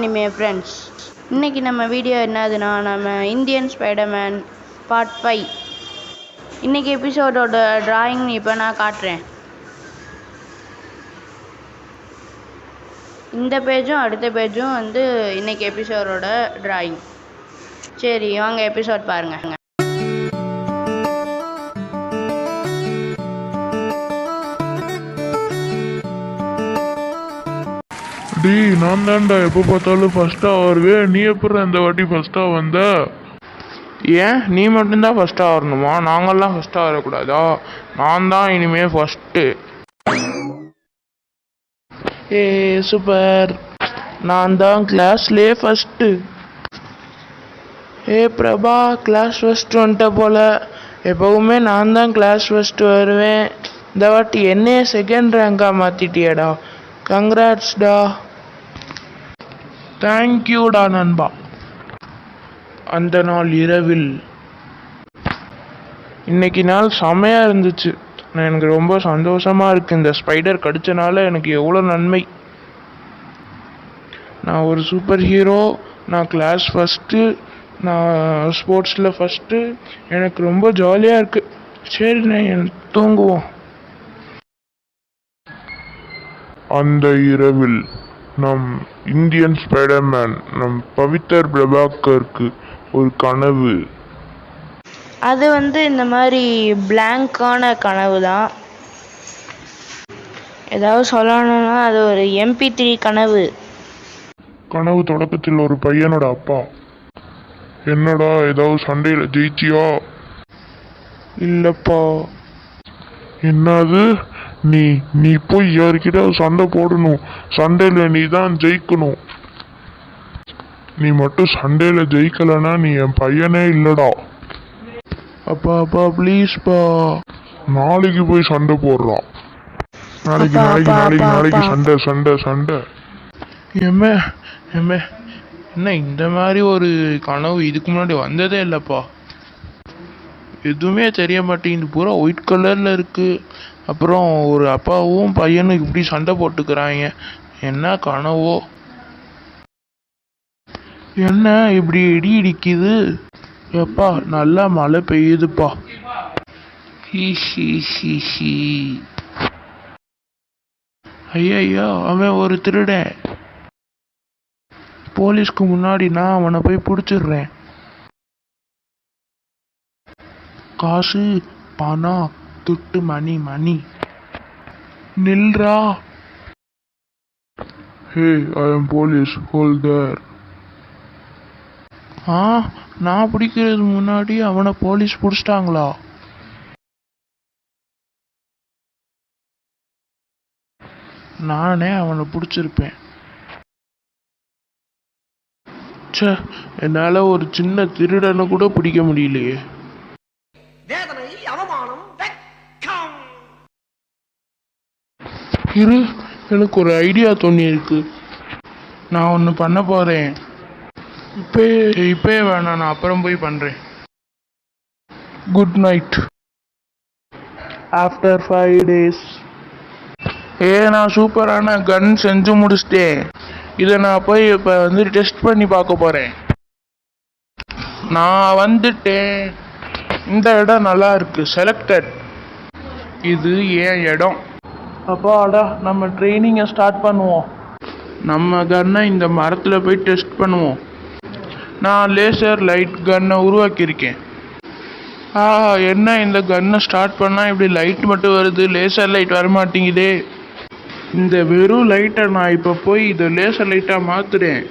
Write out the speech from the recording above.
Anime friends. இன்றைக்கி நம்ம video என்னதுன்னா, நம்ம இந்தியன் ஸ்பைடர்மேன் பார்ட் 5 இன்றைக்கி எபிசோடோட ட்ராயிங் இப்போ நான் காட்டுறேன். இந்த பேஜும் அடுத்த பேஜும் இன்றைக்கி எபிசோடோட ட்ராயிங். சரி வாங்க எபிசோட் பாருங்கள். நான் தான்டா எப்போ பார்த்தாலும் ஃபஸ்ட்டாக வருவேன். நீ எப்படி இந்த வாட்டி ஃபஸ்ட்டாக வந்த? ஏன் நீ மட்டும்தான் ஃபஸ்ட்டாக வரணுமா? நாங்கள்லாம் ஃபஸ்ட்டாக வரக்கூடாதா? நான் தான் இனிமேல் ஃபஸ்ட்டு. ஏ சூப்பர், நான் தான் கிளாஸ்லேயே ஃபஸ்ட்டு. ஏ பிரபா, கிளாஸ் ஃபஸ்ட்டு வந்துட்ட போல. எப்போவுமே நான் தான் கிளாஸ் ஃபஸ்ட்டு வருவேன். இந்த வாட்டி என்னையே செகண்ட் ரேங்காக மாற்றிட்டியடா. கங்க்ராட்ஸ்டா. தேங்க்யூடா நண்பா. அந்த நாள் இரவில் இன்னைக்கு நாள் செமையாக இருந்துச்சு. எனக்கு ரொம்ப சந்தோஷமாக இருக்குது. இந்த ஸ்பைடர் கடிச்சனால எனக்கு எவ்வளோ நன்மை. நான் ஒரு சூப்பர் ஹீரோ, நான் கிளாஸ் ஃபஸ்ட்டு, நான் ஸ்போர்ட்ஸில் ஃபஸ்ட்டு. எனக்கு ரொம்ப ஜாலியாக இருக்குது. சரி நான் தூங்குவோம். அந்த இரவில் நம் இந்தியன் ஸ்பைடர்மேன் நம் பவித்தர் பிரபாகருக்கு ஒரு கனவு. அது இந்த மாதிரி பிளாங்கான கனவு தான். ஏதாவது சொல்லணும்னா அது ஒரு MP3 கனவு. கனவு தொடக்கத்தில் ஒரு பையனோட அப்பா, என்னடா ஏதாவது சண்டையில் ஜெயிச்சியா? இல்லைப்பா. என்னது? நீ போய் யாருக்கிட்ட சண்டை போடணும். சண்டையில் நீ தான் ஜெயிக்கணும். நீ மட்டும் சண்டையில் ஜெயிக்கலன்னா நீ என் பையனே இல்லடா. அப்பா அப்பா ப்ளீஸ்ப்பா. நாளைக்கு போய் சண்டை போடுறான். நாளைக்கு நாளைக்கு நாளைக்கு நாளைக்கு சண்டை சண்டை சண்டை. எம்மே எம்மே, என்ன இந்த மாதிரி ஒரு கனவு இதுக்கு முன்னாடி வந்ததே இல்லைப்பா. எதுவுமே தெரிய மாட்டேங்குது. பூரா ஒயிட் கலரில் இருக்குது. அப்புறம் ஒரு அப்பாவும் பையனும் இப்படி சண்டை போட்டுக்கிறாங்க. என்ன கனவோ? என்ன இப்படி இடி இடிக்குது? எப்பா நல்லா மழை பெய்யுதுப்பா. ஐயா, அவன் ஒரு திருடன். போலீஸ்க்கு முன்னாடி நான் அவனை போய் பிடிச்சிடுறேன். காசு, பணம், துட்டு, மணி மணி. நில்றா. ஹே, ஐ அம் போலீஸ், ஹோல்ட் தேர். நான் பிடிக்கிறது முன்னாடி அவனை போலீஸ் பிடிச்சிட்டாங்களா? நானே அவனை பிடிச்சிருப்பேன். ச்சே, என்னால் ஒரு சின்ன திருடனை கூட பிடிக்க முடியலையே. இரு, எனக்கு ஒரு ஐடியா தோணி இருக்கு. நான் ஒன்று பண்ண போகிறேன். இப்பே வேணாம், நான் அப்புறம் போய் பண்ணுறேன். Good night. After 5 days. நான் சூப்பரான கன் செஞ்சு முடிச்சிட்டேன். இதை நான் போய் இப்போ டெஸ்ட் பண்ணி பார்க்க போகிறேன். நான் வந்துட்டேன். இந்த இடம் நல்லா இருக்கு. செலக்டட். இது ஏன் இடம். அப்பாடா, நம்ம ட்ரைனிங்கை ஸ்டார்ட் பண்ணுவோம். நம்ம கன்னை இந்த மரத்தில் போய் டெஸ்ட் பண்ணுவோம். நான் லேசர் லைட் கன்னை உருவாக்கியிருக்கேன். என்ன இந்த கன்னை ஸ்டார்ட் பண்ணால் இப்படி லைட் மட்டும் வருது, லேசர் லைட் வர மாட்டேங்குதே. இந்த வெறும் லைட்டை நான் இப்போ போய் இதை லேசர் லைட்டாக மாற்றுறேன்.